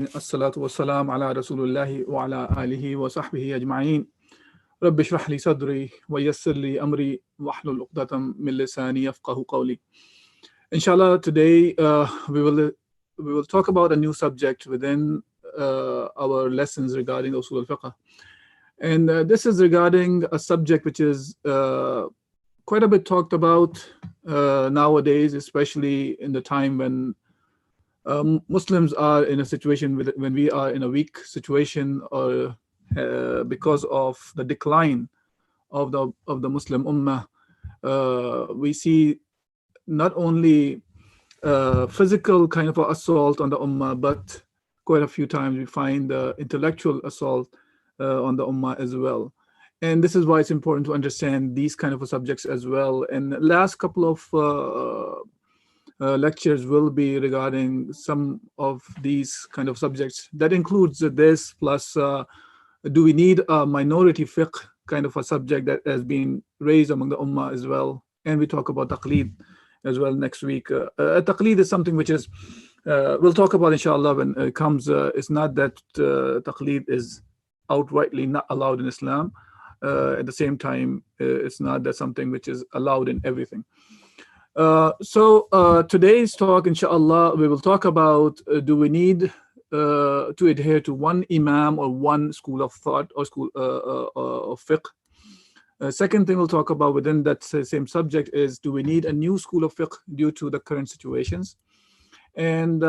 As-salatu was-salam ala Rasulullahi wa ala alihi wa sahbihi ajma'in. Rabbi shrah li sadri wa yassir li amri wahlul uqdatam min lisani yafqahu qawli. Inshallah, today we will talk about a new subject within our lessons regarding Usul al-Fiqh. And this is regarding a subject which is quite a bit talked about nowadays, especially in the time when Muslims are in a situation when we are in a weak situation, or because of the decline of the Muslim Ummah. We see not only physical kind of assault on the Ummah, but quite a few times we find intellectual assault on the Ummah as well. And this is why it's important to understand these kind of subjects as well. And the last couple of lectures will be regarding some of these kind of subjects. That includes this, plus do we need a minority fiqh kind of a subject that has been raised among the ummah as well. And we talk about taqleed as well next week. Taqleed is something which is, we'll talk about inshallah when it comes. It's not that taqleed is outrightly not allowed in Islam. At the same time, it's not that something which is allowed in everything. So today's talk, inshallah, we will talk about do we need to adhere to one imam or one school of thought or school of fiqh. Second thing we'll talk about within that same subject is do we need a new school of fiqh due to the current situations, and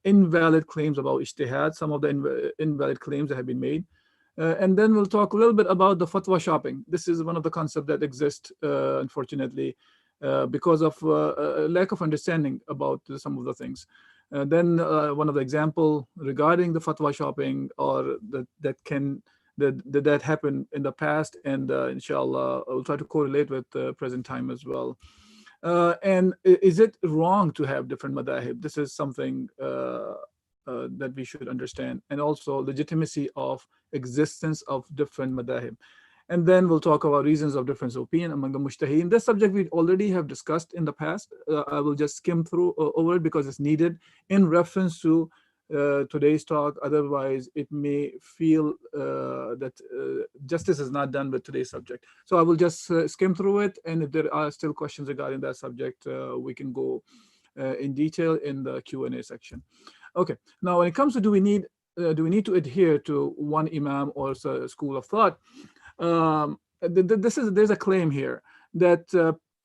invalid claims about ijtihad, some of the invalid claims that have been made. And then we'll talk a little bit about the fatwa shopping. This is one of the concepts that exist, unfortunately, because of lack of understanding about some of the things. Then one of the example regarding the fatwa shopping, or that happened in the past, and inshallah I'll try to correlate with the present time as well. And is it wrong to have different madahib? This is something that we should understand, and also legitimacy of existence of different madahib. And then we'll talk about reasons of difference of opinion among the mujtahideen. This subject we already have discussed in the past. I will just skim through over it because it's needed in reference to today's talk. Otherwise, it may feel that justice is not done with today's subject. So I will just skim through it. And if there are still questions regarding that subject, we can go in detail in the Q&A section. Okay. Now, when it comes to do we need to adhere to one imam or a school of thought, there's a claim here that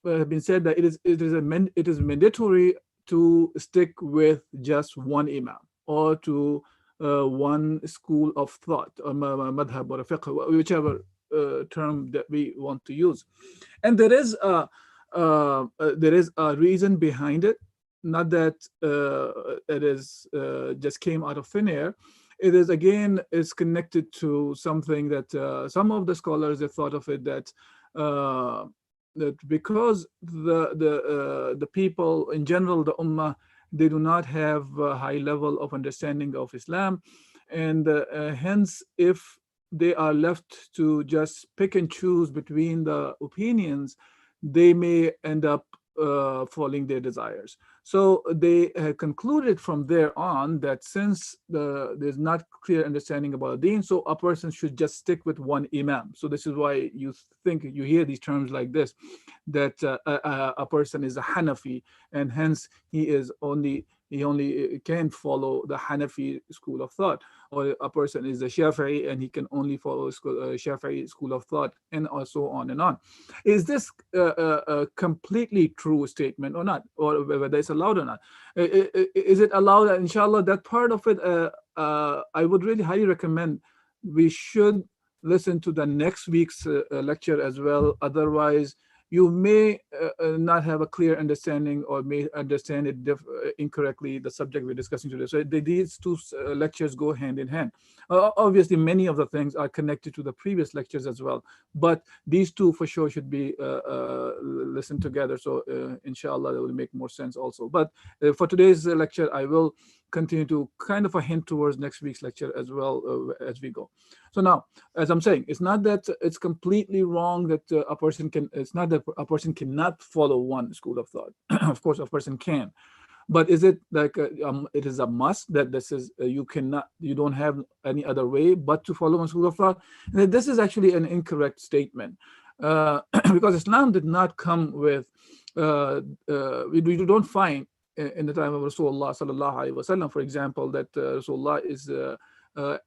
has been said that it is mandatory to stick with just one imam or to one school of thought, or madhab or fiqh, whichever term that we want to use. And there is a reason behind it. Not that it is just came out of thin air. It is, again, is connected to something that some of the scholars have thought of it, that because the people in general, the ummah, they do not have a high level of understanding of Islam, and hence if they are left to just pick and choose between the opinions, they may end up following their desires. So they concluded from there on that since there's not clear understanding about deen, so a person should just stick with one imam. So this is why you hear these terms like this, that a person is a Hanafi, and hence he only can follow the Hanafi school of thought, or a person is a Shafi'i and he can only follow Shafi'i school of thought, and so on and on. Is this a completely true statement or not, or whether it's allowed or not? Is it allowed? Inshallah, that part of it, I would really highly recommend we should listen to the next week's lecture as well. Otherwise, you may not have a clear understanding, or may understand it incorrectly, the subject we're discussing today. So these two lectures go hand in hand. Obviously, many of the things are connected to the previous lectures as well, but these two for sure should be listened together. So inshallah, that will make more sense also. But for today's lecture, I will continue to kind of a hint towards next week's lecture as well as we go. So now, as I'm saying, it's not that it's completely wrong that a person can, it's not that a person cannot follow one school of thought. Of course, a person can. But is it like it is a must that this is you don't have any other way but to follow one school of thought? And this is actually an incorrect statement, because Islam did not come with we don't find in the time of Rasulullah sallallahu alaihi wasallam, for example, that Rasulullah is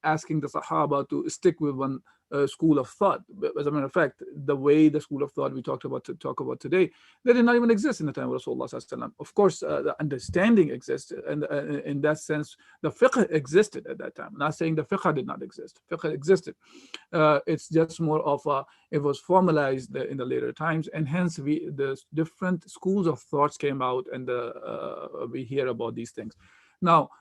asking the Sahaba to stick with one school of thought. As a matter of fact, the way the school of thought we talk about today, they did not even exist in the time of Rasulullah sallallahu alaihi wasallam. Of course, the understanding existed, and in that sense, the fiqh existed at that time. I'm not saying the fiqh did not exist. Fiqh existed. It's just more of it was formalized in the later times, and hence the different schools of thoughts came out, and we hear about these things. Now,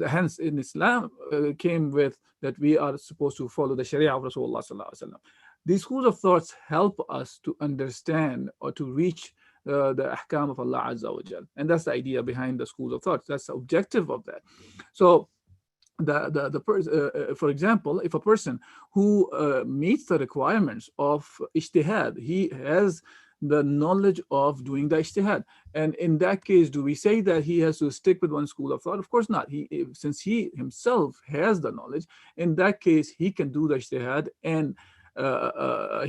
hence in Islam came with that we are supposed to follow the Sharia of Rasulullah sallallahu alaihi wasallam. These schools of thoughts help us to understand or to reach the ahkam of Allah Azza wa Jal, and that's the idea behind the schools of thoughts. That's the objective of that. So, for example, if a person who meets the requirements of ijtihad, he has the knowledge of doing the ijtihad, and in that case, do we say that he has to stick with one school of thought? Of course not. Since he himself has the knowledge, in that case, he can do the ijtihad, and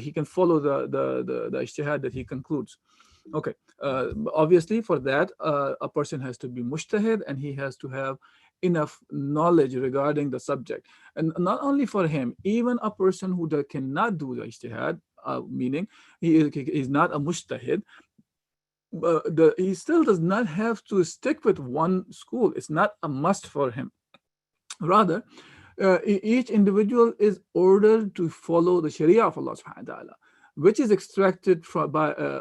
he can follow the ijtihad that he concludes. Okay, obviously for that, a person has to be mujtahid, and he has to have enough knowledge regarding the subject. And not only for him, even a person who cannot do the ijtihad, meaning he is not a mujtahid, he still does not have to stick with one school. It's not a must for him. Rather, each individual is ordered to follow the Sharia of Allah subhanahu wa ta'ala, which is extracted from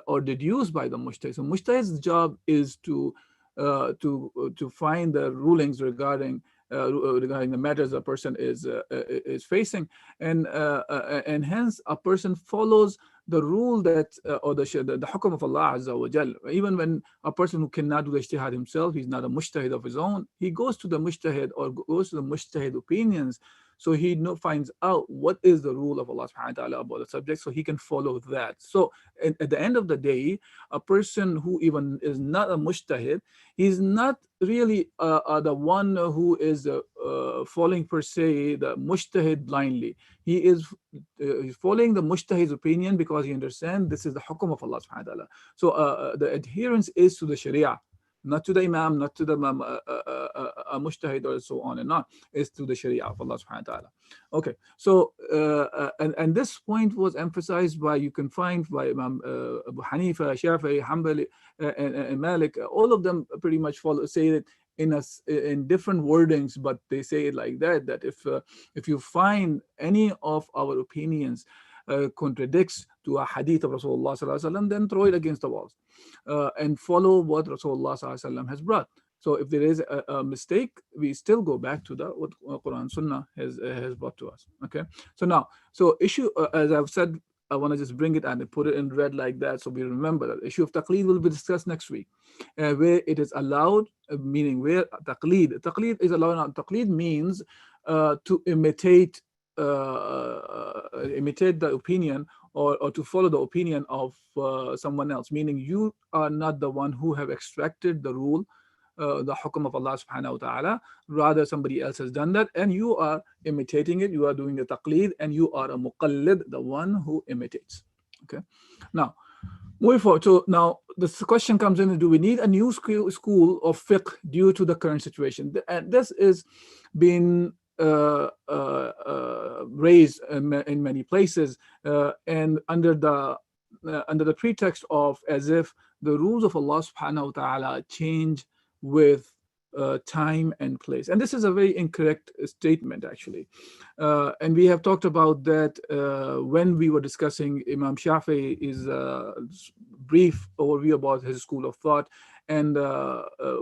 or deduced by the mujtahid. So mujtahid's job is to find the rulings regarding the matters a person is facing, and hence a person follows the rule that or the hukum of Allah Azza wa Jal. Even when a person who cannot do the ijtihad himself, he's not a mujtahid of his own, he goes to the mujtahid or goes to the mujtahid opinions, so he finds out what is the rule of Allah subhanahu wa ta'ala about the subject, so he can follow that. So at the end of the day, a person who even is not a mujtahid, he's not really the one who is following per se the mujtahid blindly. He is following the mujtahid's opinion because he understands this is the hukum of Allah subhanahu wa ta'ala. So the adherence is to the Sharia, not to the Imam, not to the mujtahid or so on and on. It's to the Sharia of Allah subhanahu wa ta'ala. Okay, so and this point was emphasized by, you can find by Imam Abu Hanifa, Shafi'i, Hanbali, and Malik. All of them pretty much say it in different wordings, but they say it like that if you find any of our opinions contradicts to a hadith of Rasulullah sallallahu alaihi wasallam, then throw it against the walls and follow what Rasulullah sallallahu alaihi wasallam has brought. So if there is a mistake, we still go back to what Quran Sunnah has brought to us. Okay. So now, issue as I've said, I want to just bring it and put it in red like that, so we remember that issue of taqleed will be discussed next week, where it is allowed, meaning where taqleed is allowed. Now, taqleed means to imitate the opinion or to follow the opinion of someone else, meaning you are not the one who have extracted the rule, the hukum of Allah subhanahu wa ta'ala, rather somebody else has done that, and you are imitating it, you are doing the taqleed, and you are a muqallid, the one who imitates. Okay, now moving forward. So now this question comes in: do we need a new school of fiqh due to the current situation? And this is being raised in many places, and under the pretext of as if the rules of Allah subhanahu wa ta'ala change with time and place. And this is a very incorrect statement, actually. And we have talked about that when we were discussing Imam Shafi'i's brief overview about his school of thought. And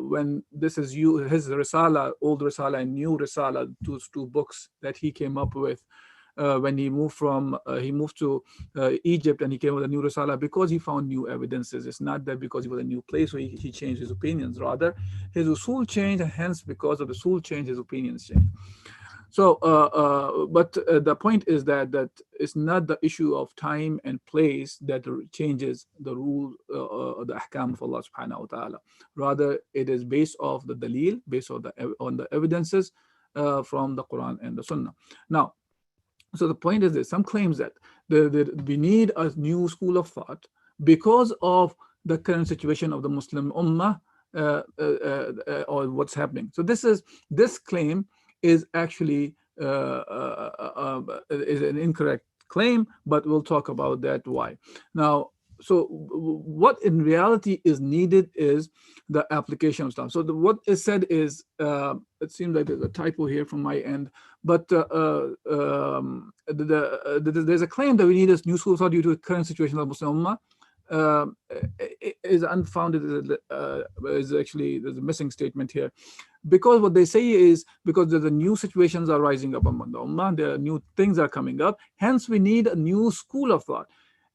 when this is his Risala, old Risala and new Risala, two books that he came up with, when he moved to Egypt, and he came with a new Risala because he found new evidences. It's not that because he was a new place where he changed his opinions. Rather, his usul changed, and hence because of the usul change, his opinions changed. So, the point is that it's not the issue of time and place that changes the rule, the ahkam of Allah subhanahu wa ta'ala. Rather, it is based off the dalil, based on the evidences from the Quran and the Sunnah. Now, so the point is this: some claims that we need a new school of thought because of the current situation of the Muslim ummah, or what's happening. So this claim is actually is an incorrect claim, but we'll talk about that why. Now, so what in reality is needed is the application of Islam. So what is said is, it seems like there's a typo here from my end, but there's a claim that we need a new school of thought due to the current situation of the Muslim Ummah. Is unfounded. Is actually, there's a missing statement here, because what they say is because the new situations are rising up among the Ummah, there are new things are coming up, hence we need a new school of thought.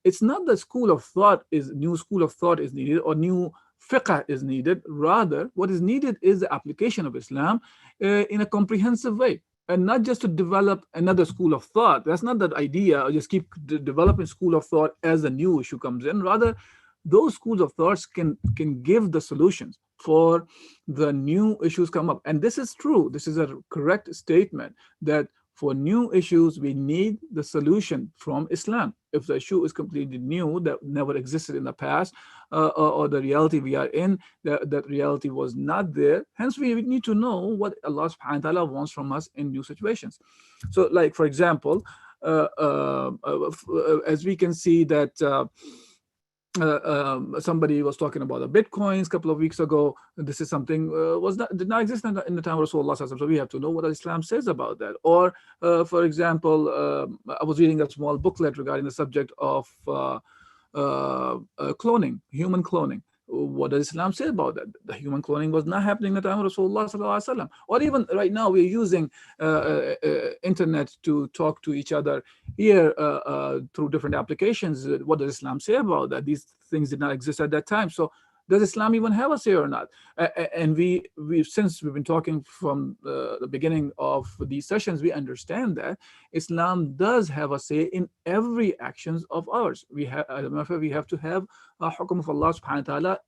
It's not the school of thought is new school of thought is needed or new fiqh is needed. Rather, what is needed is the application of Islam in a comprehensive way, and not just to develop another school of thought. That's not the idea, or just keep developing school of thought as a new issue comes in. Rather, those schools of thoughts can give the solutions for the new issues come up. And this is true. This is a correct statement that for new issues, we need the solution from Islam. If the issue is completely new, that never existed in the past, or the reality we are in, that reality was not there. Hence, we need to know what Allah subhanahu wa ta'ala wants from us in new situations. So, like, for example, as we can see that somebody was talking about the bitcoins a couple of weeks ago. This is something did not exist in the time of Rasulullah. So we have to know what Islam says about that. Or, for example, I was reading a small booklet regarding the subject of cloning, human cloning. What does Islam say about that? The human cloning was not happening at the time of Rasulullah. Or even right now, we're using internet to talk to each other here through different applications. What does Islam say about that? These things did not exist at that time. So does Islam even have a say or not? And since we've been talking from the beginning of these sessions, we understand that Islam does have a say in every actions of ours. We have to have a hukum of Allah subhanahu wa ta'ala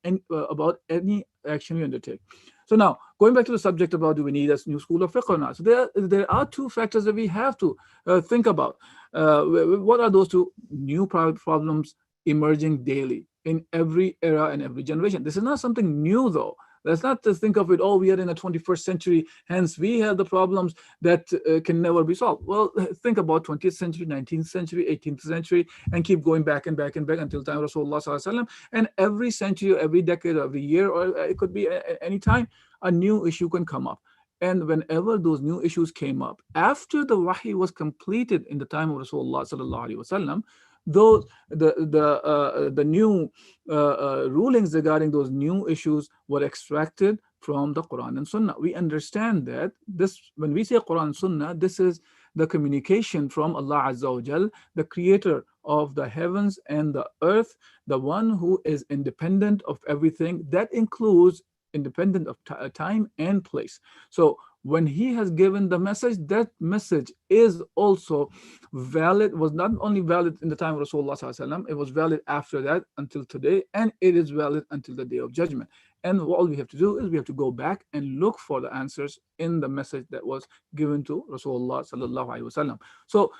about any action we undertake. So now, going back to the subject about do we need a new school of fiqh or not? So there are two factors that we have to think about. What are those two new problems emerging daily in every era and every generation? This is not something new, though. Let's not just think of it, oh, we are in the 21st century, hence we have the problems that can never be solved. Well, think about 20th century, 19th century, 18th century, and keep going back and back and back until the time of Rasulullah sallallahu alaihi wasallam. And every century, every decade, every year, or it could be any time, a new issue can come up. And whenever those new issues came up, after the wahi was completed in the time of Rasulullah sallallahu alaihi wasallam, those the new rulings regarding those new issues were extracted from the Quran and Sunnah. We understand that this, when we say Quran and Sunnah, this is the communication from Allah Azza wa Jal, the creator of the heavens and the earth, the one who is independent of everything. That includes independent of time and place. So when he has given the message, that message is also valid, was not only valid in the time of Rasulullah sallallahu alaihi wasallam, it was valid after that until today, and it is valid until the day of judgment. And all we have to do is we have to go back and look for the answers in the message that was given to Rasulullah sallallahu alaihi wasallam. So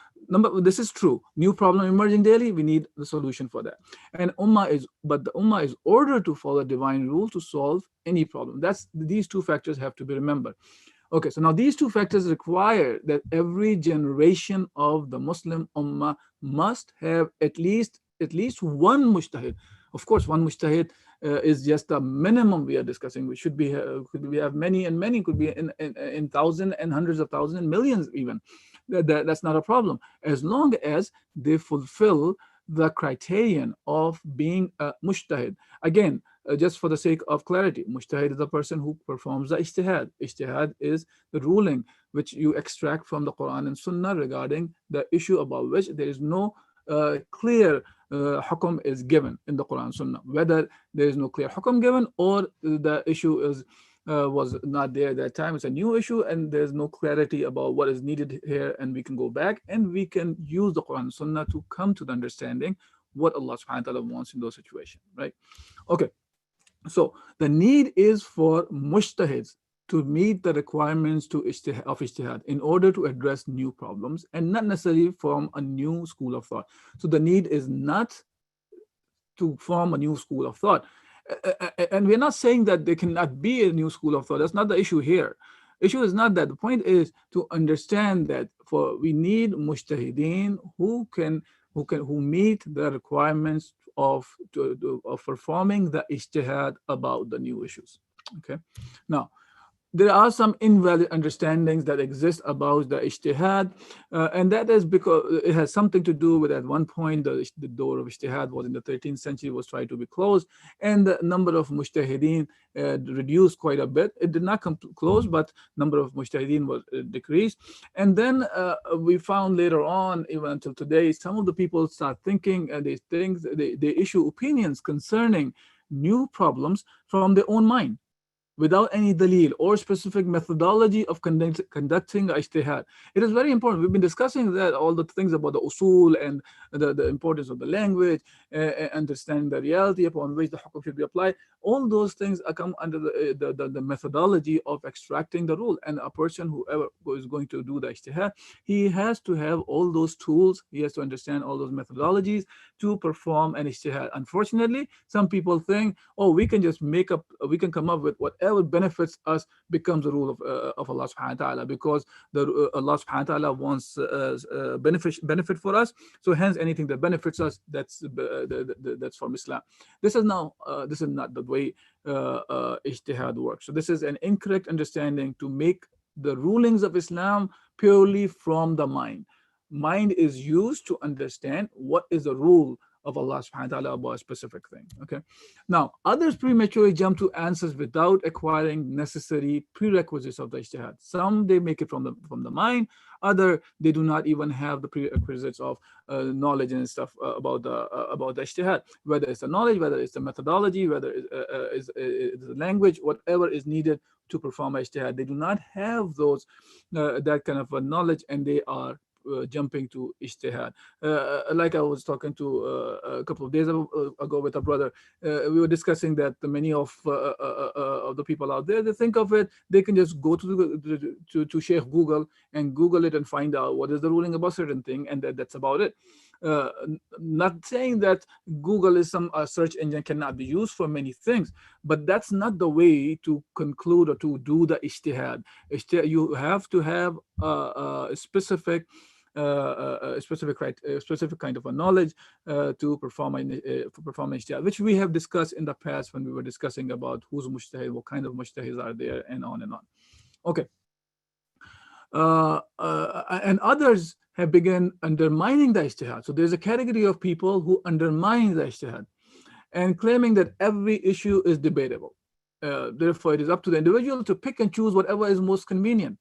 this is true. New problem emerging daily, we need the solution for that. And the ummah is ordered to follow divine rule to solve any problem. These two factors have to be remembered. Okay, so now these two factors require that every generation of the Muslim ummah must have at least one mujtahid. Of course, one mujtahid is just the minimum we are discussing. We should be could we have many, and many could be in thousands and hundreds of thousands and millions even. That's not a problem, as long as they fulfill the criterion of being a mujtahid. Again, just for the sake of clarity, mujtahid is the person who performs the ijtihad. Ijtihad is the ruling which you extract from the Quran and Sunnah regarding the issue about which there is no clear hukum is given in the Quran and Sunnah. Whether there is no clear hukum given or the issue is was not there at that time. It's a new issue, and there's no clarity about what is needed here. And we can go back and we can use the Quran and Sunnah to come to the understanding what Allah subhanahu wa ta'ala wants in those situations, right? Okay, so the need is for mujtahids to meet the requirements of ijtihad in order to address new problems and not necessarily from a new school of thought. So the need is not to form a new school of thought. And we're not saying that there cannot be a new school of thought. That's not the issue here. Issue is not that. The point is to understand that for we need mujtahideen who meet the requirements of performing the ijtihad about the new issues. Okay. Now, there are some invalid understandings that exist about the ijtihad, and that is because it has something to do with, at one point, the door of ijtihad was in the 13th century, was tried to be closed, and the number of mujtahideen reduced quite a bit. It did not come close, but number of mujtahideen was decreased. And then we found later on, even until today, some of the people start thinking, and they issue opinions concerning new problems from their own mind, without any dalil or specific methodology of conducting ijtihad. It is very important. We've been discussing that, all the things about the usul and the importance of the language, understanding the reality upon which the hukum should be applied. All those things come under the methodology of extracting the rule. And a person, whoever is going to do the ijtihad, he has to have all those tools. He has to understand all those methodologies to perform an ijtihad. Unfortunately, some people think, oh, we can come up with whatever benefits us becomes the rule of Allah subhanahu wa ta'ala, because Allah subhanahu wa ta'ala wants benefit for us. So hence anything that benefits us, that's from Islam. This is not the way ijtihad works. So this is an incorrect understanding to make the rulings of Islam purely from the mind. Mind is used to understand what is the rule of Allah subhanahu wa ta'ala about a specific thing. Okay. Now, others prematurely jump to answers without acquiring necessary prerequisites of the ijtihad. Some, they make it from the mind. Other, they do not even have the prerequisites of knowledge and stuff about the ijtihad. Whether it's the knowledge, whether it's the methodology, whether it's the language, whatever is needed to perform ijtihad, they do not have those that kind of knowledge, and they are jumping to ijtihad. Like I was talking to a couple of days ago with a brother, we were discussing that many of the people out there, they think of it, they can just go to Sheikh Google and Google it and find out what is the ruling about certain thing, and that's about it. Not saying that Google is some search engine cannot be used for many things, but that's not the way to conclude or to do the ijtihad. You have to have a specific kind of a knowledge to perform ijtihad, which we have discussed in the past when we were discussing about who's mujtahid, what kind of mujtahids are there, and on and on. Okay. And others have begun undermining the ijtihad. So there's a category of people who undermine the ijtihad and claiming that every issue is debatable. Therefore, it is up to the individual to pick and choose whatever is most convenient.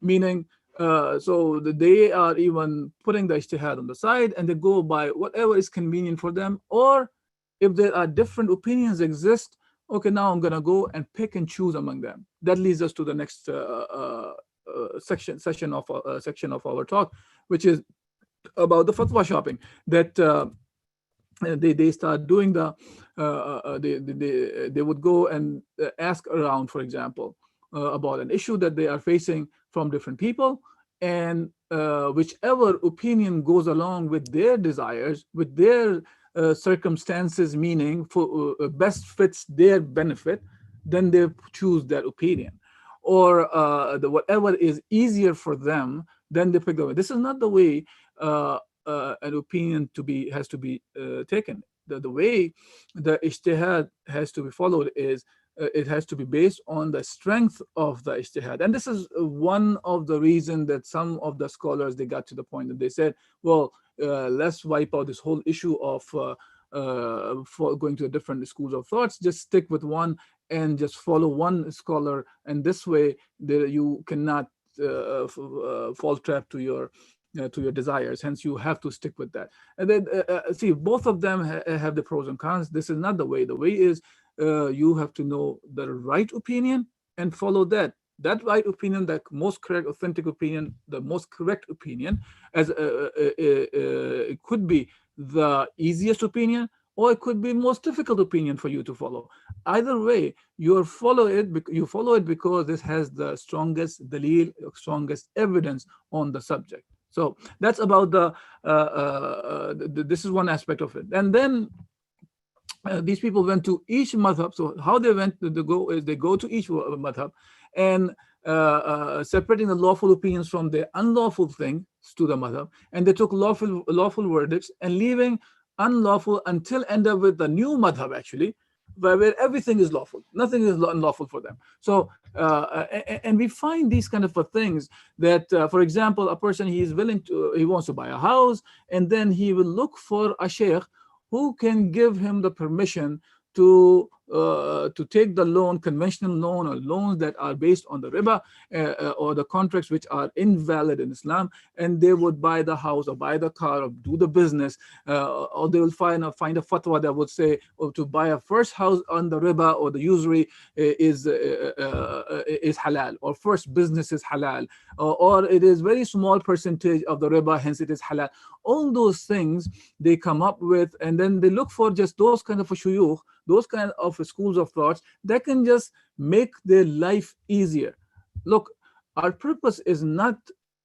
Meaning, so they are even putting the ijtihad on the side, and they go by whatever is convenient for them. Or if there are different opinions exist, okay, now I'm gonna go and pick and choose among them. That leads us to the next section of our talk, which is about the fatwa shopping. That they start doing they would go and ask around, for example, about an issue that they are facing from different people, and whichever opinion goes along with their desires, with their circumstances, meaning for best fits their benefit, then they choose that opinion. Or whatever is easier for them, then they pick the way. This is not the way an opinion has to be taken. The way the ijtihad has to be followed is it has to be based on the strength of the ijtihad. And this is one of the reasons that some of the scholars, they got to the point that they said, well, let's wipe out this whole issue of for going to the different schools of thoughts. Just stick with one and just follow one scholar, and this way you cannot fall trap to your desires. Hence, you have to stick with that. And then see, both of them have the pros and cons. This is not the way. The way is you have to know the right opinion and follow that. That right opinion, the most correct, authentic opinion, the most correct opinion, as it could be the easiest opinion, or it could be most difficult opinion for you to follow. Either way, you follow it because this has the strongest dalil, strongest evidence on the subject. So that's about this is one aspect of it. And then these people went to each madhab. So how they went to go is they go to each madhab and separating the lawful opinions from the unlawful things to the madhab, and they took lawful verdicts and leaving unlawful until end up with the new madhab actually, where everything is lawful, nothing is unlawful for them. So and we find these kind of things that, for example, a person he wants to buy a house, and then he will look for a sheikh who can give him the permission to take the loan, conventional loan, or loans that are based on the riba, or the contracts which are invalid in Islam, and they would buy the house or buy the car or do the business, or they will find a fatwa that would say, to buy a first house on the riba or the usury is halal, or first business is halal, or it is very small percentage of the riba, hence it is halal. All those things they come up with, and then they look for just those kind of shuyukh, those kind of schools of thoughts that can just make their life easier. Look, our purpose is not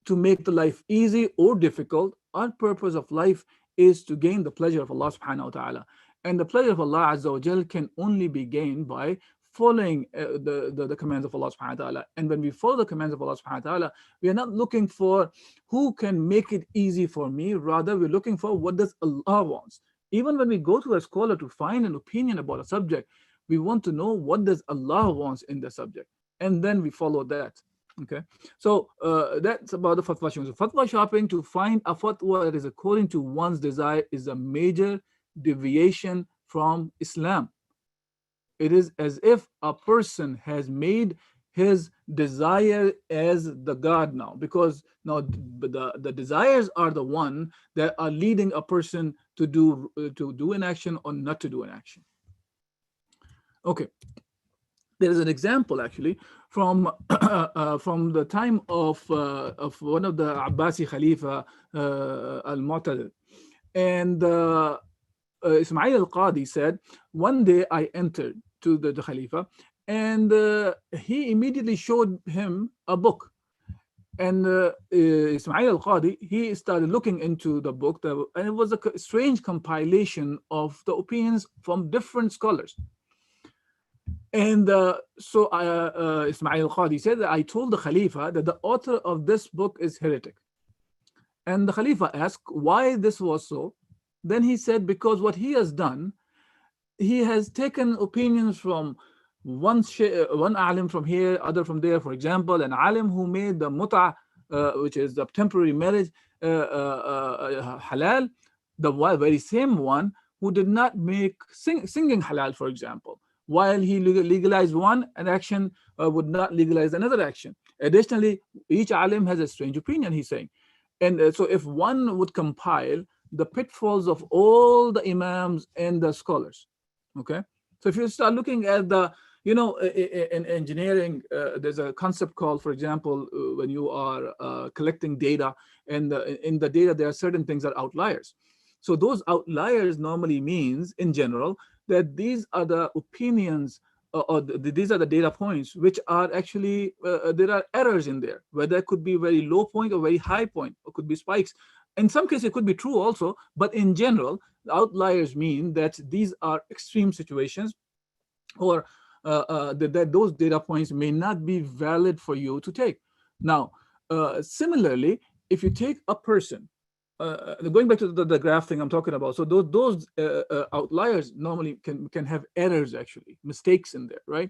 to make the life easy or difficult. Our purpose of life is to gain the pleasure of Allah subhanahu wa ta'ala. And the pleasure of Allah azza wa jal can only be gained by following the commands of Allah subhanahu wa ta'ala. And when we follow the commands of Allah subhanahu wa ta'ala, we are not looking for who can make it easy for me. Rather, we're looking for what does Allah wants. Even when we go to a scholar to find an opinion about a subject, we want to know what does Allah wants in the subject, and then we follow that. Okay, so that's about the fatwa shopping. So fatwa shopping to find a fatwa that is according to one's desire is a major deviation from Islam. It is as if a person has made his desire as the God now, because now the desires are the one that are leading a person to do an action or not to do an action. Okay, there is an example actually from the time of one of the Abbasi Khalifa al-Mu'tadid, and Ismail al-Qadi said, one day I entered to the Khalifa, and he immediately showed him a book. And Ismail al-Qadi, he started looking into the book, and it was a strange compilation of the opinions from different scholars. And so Ismail al-Qadi said that I told the Khalifa that the author of this book is heretic. And the Khalifa asked why this was so. Then he said, because what he has done, he has taken opinions from one alim from here, other from there. For example, an alim who made the mut'ah, which is the temporary marriage, halal, the very same one who did not make singing halal, for example, while he legalized one, an action would not legalize another action. Additionally, each alim has a strange opinion, he's saying. And so if one would compile the pitfalls of all the imams and the scholars, okay? So if you start looking at the, in engineering, there's a concept called, for example, when you are collecting data, and in the data, there are certain things that are outliers. So those outliers normally means, in general, that these are the opinions, these are the data points, which are actually, there are errors in there, where there could be very low point or very high point, or could be spikes. In some cases, it could be true also, but in general, the outliers mean that these are extreme situations, or that those data points may not be valid for you to take. Now, similarly, if you take a person, going back to the graph thing I'm talking about, so those outliers normally can have errors, actually, mistakes in there, right?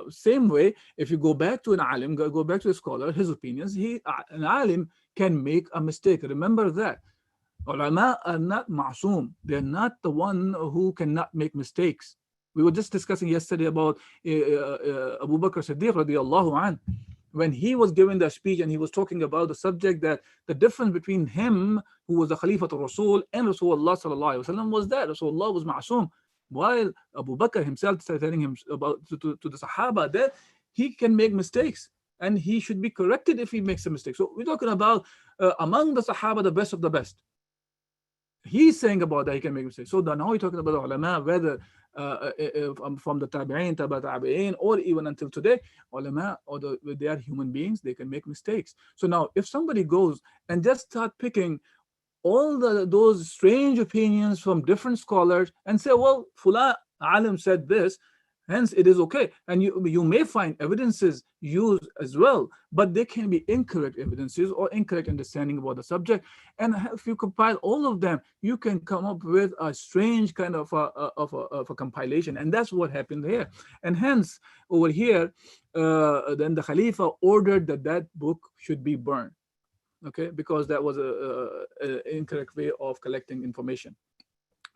Same way, if you go back to an alim, go back to a scholar, his opinions, an alim can make a mistake. Remember that. Ulama are not ma'soom. They're not the one who cannot make mistakes. We were just discussing yesterday about Abu Bakr Siddiq radiallahu anh, when he was giving the speech and he was talking about the subject that the difference between him, who was the Khalifa to Rasul, and Rasulullah sallallahu alaihi wasallam was that Rasulullah was ma'soom, while Abu Bakr himself telling him about to the Sahaba that he can make mistakes, and he should be corrected if he makes a mistake. So we're talking about among the Sahaba, the best of the best. He's saying about that he can make mistakes. So now we're talking about the ulama, whether from the tabi'in, tabi'in, or even until today, ulama, or they are human beings, they can make mistakes. So now if somebody goes and just start picking all those strange opinions from different scholars and say, well, Fulan alim said this, hence it is okay. And you may find evidences used as well, but they can be incorrect evidences or incorrect understanding about the subject. And if you compile all of them, you can come up with a strange kind of a compilation. And that's what happened here. And hence, over here, then the Khalifa ordered that book should be burned. Okay, because that was a incorrect way of collecting information.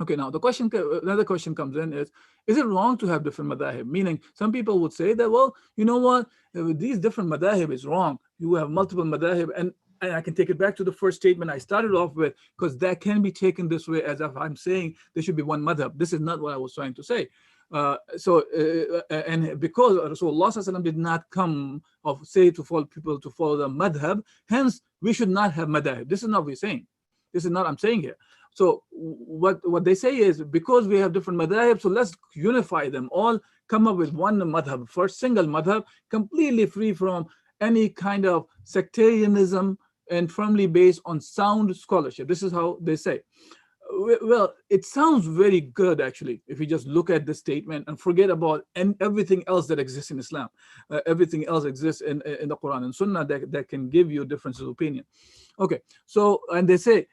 Okay, now another question comes in is it wrong to have different madahib? Meaning, some people would say that, well, you know what, these different madahib is wrong. You have multiple madahib, and I can take it back to the first statement I started off with, because that can be taken this way as if I'm saying there should be one madhab. This is not what I was trying to say. And because Rasulullah did not come of say to follow people to follow the madhab, hence we should not have madhab. This is not what we're saying. This is not I'm saying here. So what they say is, because we have different madhab, so let's unify them all, come up with one madhab, first single madhab, completely free from any kind of sectarianism and firmly based on sound scholarship. This is how they say. Well, it sounds very good, actually, if you just look at the statement and forget about everything else that exists in Islam. Everything else exists in the Quran and Sunnah that can give you differences of opinion. Okay, so, and they say,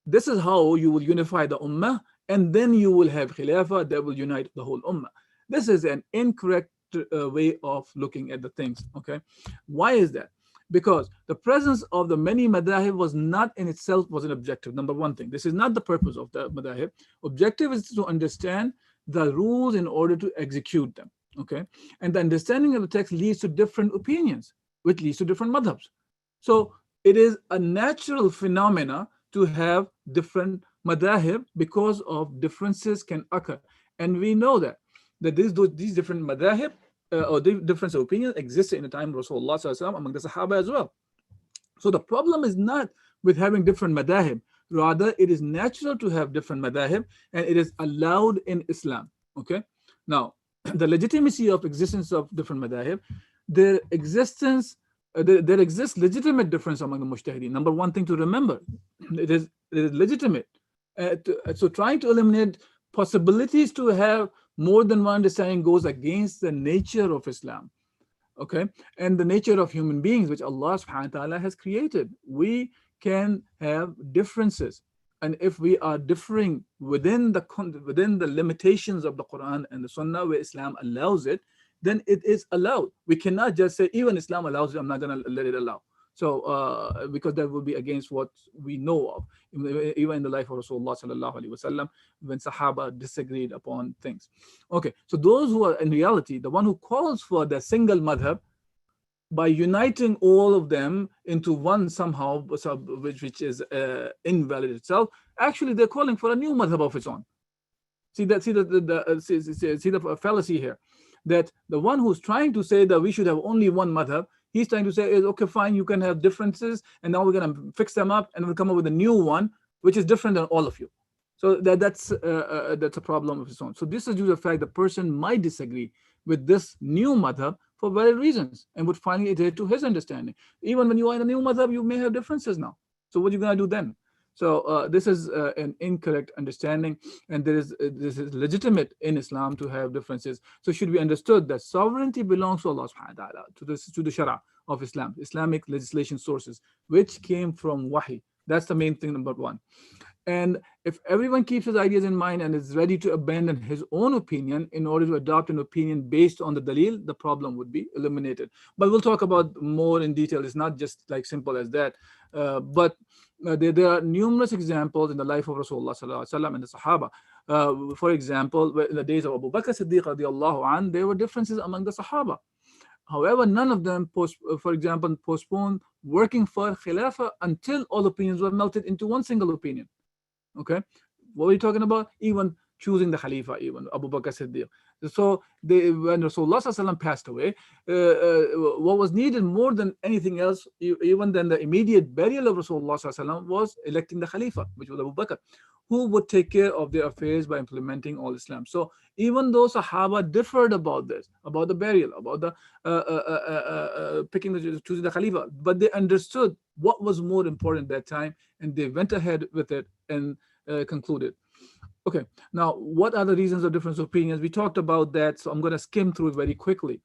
this is how you will unify the ummah, and then you will have khilafah that will unite the whole ummah. This is an incorrect way of looking at the things, okay? Why is that? Because the presence of the many madahib was not in itself was an objective. Number one thing, this is not the purpose of the madahib. Objective is to understand the rules in order to execute them, okay? And the understanding of the text leads to different opinions, which leads to different madhabs. So it is a natural phenomena to have different madahib because of differences can occur. And we know that these different madahib or difference of opinion existed in the time of Rasulullah among the Sahaba as well. So the problem is not with having different madahib. Rather, it is natural to have different madahib, and it is allowed in Islam. Okay. Now, the legitimacy of existence of different madahib, there exists legitimate difference among the mujtahideen. Number one thing to remember, it is legitimate. So trying to eliminate possibilities to have more than one understanding goes against the nature of Islam, okay, and the nature of human beings, which Allah subhanahu wa ta'ala has created. We can have differences, and if we are differing within the limitations of the Quran and the Sunnah, where Islam allows it, then it is allowed. We cannot just say, even Islam allows it, I'm not going to let it allow. So, because that would be against what we know of, even in the life of Rasulullah sallallahu alaihi wasallam, when Sahaba disagreed upon things. Okay, so those who are in reality, the one who calls for the single madhab, by uniting all of them into one somehow, which is invalid itself, actually they're calling for a new madhab of its own. See the fallacy here, that the one who's trying to say that we should have only one madhab, he's trying to say is, okay, fine, you can have differences, and now we're going to fix them up, and we'll come up with a new one, which is different than all of you. So that's a problem of its own. So this is due to the fact the person might disagree with this new madhab for various reasons, and would finally adhere to his understanding. Even when you are in a new madhab, you may have differences now. So what are you going to do then? So this is an incorrect understanding, and this is legitimate in Islam to have differences. So it should be understood that sovereignty belongs to Allah subhanahu wa ta'ala, to the Shara of Islam, Islamic legislation sources, which came from Wahi. That's the main thing, number one. And if everyone keeps his ideas in mind and is ready to abandon his own opinion in order to adopt an opinion based on the dalil, the problem would be eliminated. But we'll talk about more in detail. It's not just like simple as that. But there are numerous examples in the life of Rasulullah sallallahu alaihi wasallam and the Sahaba. For example, in the days of Abu Bakr Siddiq radiallahu anh, there were differences among the Sahaba. However, none of them, for example, postponed working for Khilafah until all opinions were melted into one single opinion. Okay, what are we talking about? Even choosing the Khalifa, even Abu Bakr Siddiq. So when Rasulullah ﷺ passed away, what was needed more than anything else, even than the immediate burial of Rasulullah ﷺ, was electing the Khalifa, which was Abu Bakr, who would take care of their affairs by implementing all Islam. So even though Sahaba differed about this, about the burial, about the choosing the Khalifa, but they understood what was more important at that time, and they went ahead with it and concluded. Okay, now what are the reasons of difference of opinions? We talked about that, so I'm going to skim through it very quickly.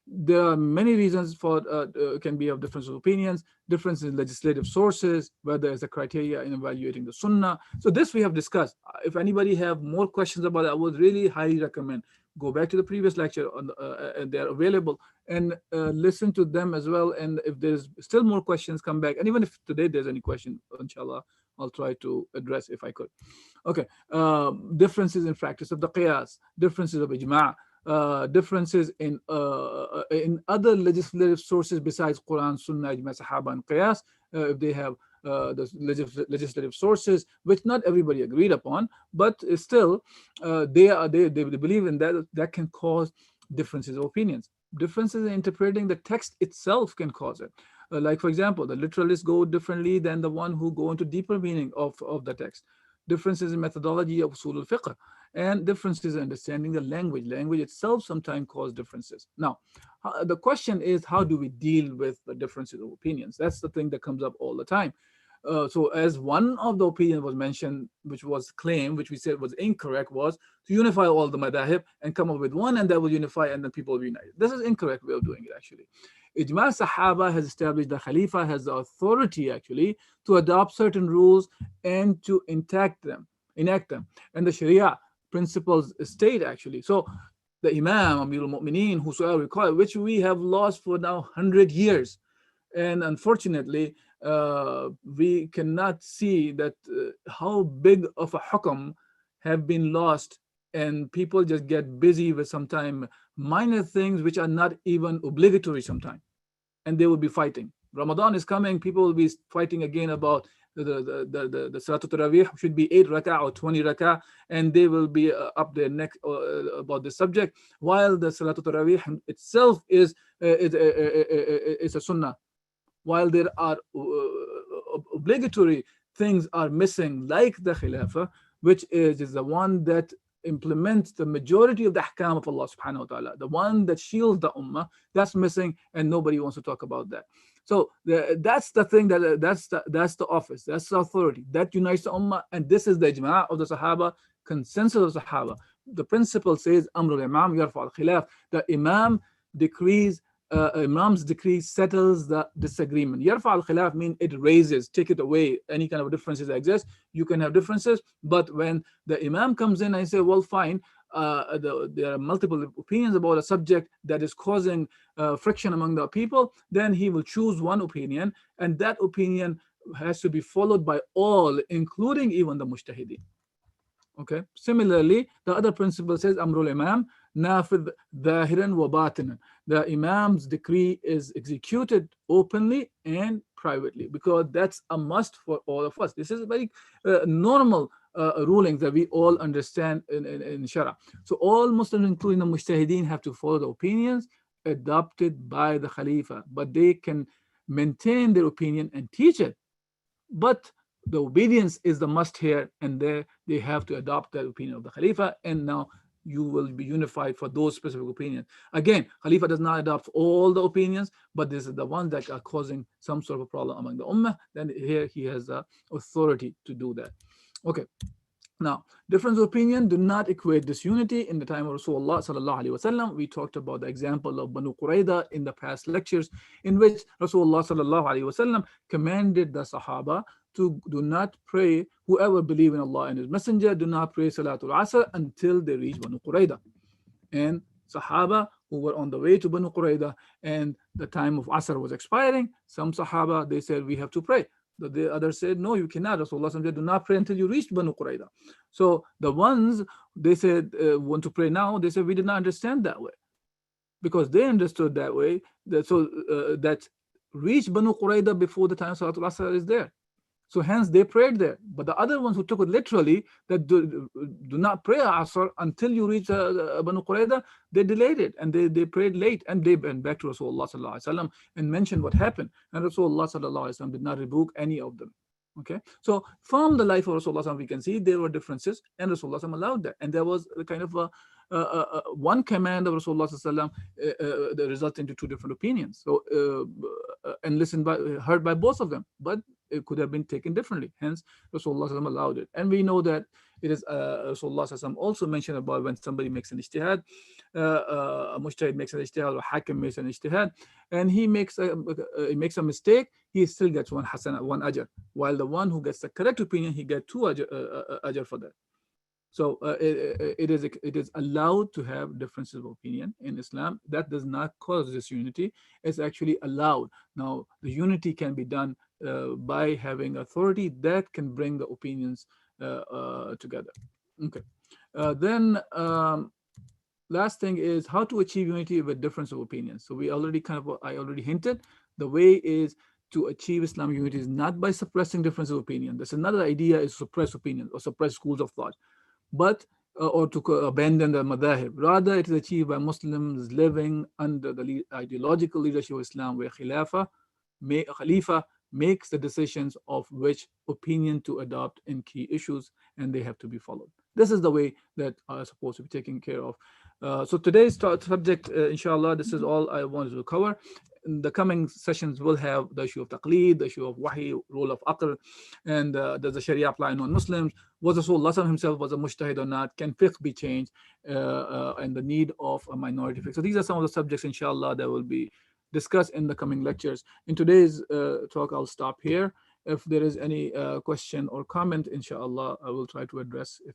There are many reasons for can be of difference of opinions, difference in legislative sources, whether it's a criteria in evaluating the Sunnah. So this we have discussed. If anybody have more questions about it, I would really highly recommend go back to the previous lecture on and they're available, and listen to them as well. And if there's still more questions, come back. And even if today there's any question, inshallah, I'll try to address if I could. Okay, differences in practice of the qiyas, differences of ijma', differences in other legislative sources besides Quran, Sunnah, Ijma, Sahaba, and Qiyas, if they have the legislative sources, which not everybody agreed upon, but still they believe in that. That can cause differences of opinions. Differences in interpreting the text itself can cause it. Like, for example, the literalists go differently than the one who go into deeper meaning of the text. Differences in methodology of usul al-fiqh, and differences in understanding the language. Language itself sometimes cause differences. Now, the question is, how do we deal with the differences of opinions? That's the thing that comes up all the time. So as one of the opinions was mentioned, which was claimed, which we said was incorrect, was to unify all the madahib and come up with one, and that will unify, and then people will be united. This is incorrect way of doing it, actually. Ijma Sahaba has established the Khalifa has the authority, actually, to adopt certain rules and to enact them. And the Sharia principles state, actually. So the Imam, Amirul Mu'mineen, whosoever we call it, which we have lost for now 100 years. And unfortunately, we cannot see that how big of a hukam have been lost, and people just get busy with sometimes minor things which are not even obligatory sometimes, and they will be fighting. Ramadan is coming, people will be fighting again about the Salatul Tarawih should be 8 rak'ah or 20 rak'ah, and they will be up their neck about the subject, while the Salatul Tarawih itself is a sunnah, while there are obligatory things are missing, like the Khilafah, which is the one that implements the majority of the ahkam of Allah subhanahu wa ta'ala, the one that shields the ummah, that's missing, and nobody wants to talk about that. So that's the thing, that's the office, that's the authority that unites the ummah, and this is the ijma' of the Sahaba, consensus of the Sahaba. The principle says amrul imam yarfa al khilaf. The imam decrees, imam's decree settles the disagreement. Yarfa al khilaf means it raises, take it away, any kind of differences that exist. You can have differences, but when the imam comes in and say, well, fine, there are multiple opinions about a subject that is causing friction among the people, then he will choose one opinion, and that opinion has to be followed by all, including even the mujtahideen. Okay. Similarly, the other principle says amrul imam nafid dhahiran wa batinan. The imam's decree is executed openly and privately, because that's a must for all of us. This is a very normal ruling that we all understand in Shara. So all Muslims, including the mujtahideen, have to follow the opinions adopted by the Khalifa, but they can maintain their opinion and teach it. But the obedience is the must here, and they have to adopt that opinion of the Khalifa, and now you will be unified for those specific opinions. Again, Khalifa does not adopt all the opinions, but this is the ones that are causing some sort of a problem among the ummah. Then here he has the authority to do that. Okay. Now, difference of opinion do not equate disunity. In the time of Rasulullah sallallahu alaihi wasallam, we talked about the example of Banu Qurayda in the past lectures, in which Rasulullah sallallahu alaihi wasallam commanded the Sahaba to do not pray, whoever believe in Allah and His Messenger, do not pray Salatul Asr until they reach Banu Qurayda. And Sahaba who were on the way to Banu Qurayda and the time of Asr was expiring, some Sahaba, they said, we have to pray. The others said, no, you cannot. Rasulullah said, do not pray until you reach Banu Qurayda. So the ones, they said, want to pray now, they said, we did not understand that way. Because they understood that way, that reach Banu Qurayda before the time of Salatul Asr is there. So hence they prayed there. But the other ones who took it literally, that do not pray Asr until you reach Banu Qurayza, they delayed it and they prayed late, and they went back to Rasulullah sallallahu alaihi wasallam and mentioned what happened. And Rasulullah sallallahu alaihi wasallam did not rebuke any of them. Okay, so from the life of Rasulullah, we can see there were differences, and Rasulullah allowed that. And there was a kind of one command of Rasulullah that resulted into two different opinions. So, and heard by both of them, but it could have been taken differently. Hence, Rasulullah allowed it. And we know that it is Rasulullah also mentioned about when somebody makes an ijtihad, a mujtahid makes an ijtihad, or hakim makes an ijtihad, and he makes a mistake, he still gets one hasana, one ajr, while the one who gets the correct opinion, he gets two ajr for that. So it is allowed to have differences of opinion in Islam. That does not cause disunity. It's actually allowed. Now, the unity can be done by having authority that can bring the opinions together. Okay. Then last thing is how to achieve unity with difference of opinions. So I already hinted. The way is to achieve Islamic unity is not by suppressing difference of opinion. That's another idea, is suppress opinion or suppress schools of thought, but or to abandon the madahib. Rather, it is achieved by Muslims living under the ideological leadership of Islam, where Khalifa makes the decisions of which opinion to adopt in key issues, and they have to be followed. This is the way that are supposed to be taken care of. So today's subject, inshallah, this is all I wanted to cover. In the coming sessions, we'll have the issue of taqleed, the issue of wahi, role of aql, and does the sharia apply on non-Muslims? Was Rasulullah himself was a mujtahid or not? Can fiqh be changed? And the need of a minority fiqh. So these are some of the subjects, inshallah, that will be discussed in the coming lectures. In today's talk, I'll stop here. If there is any question or comment, inshallah, I will try to address if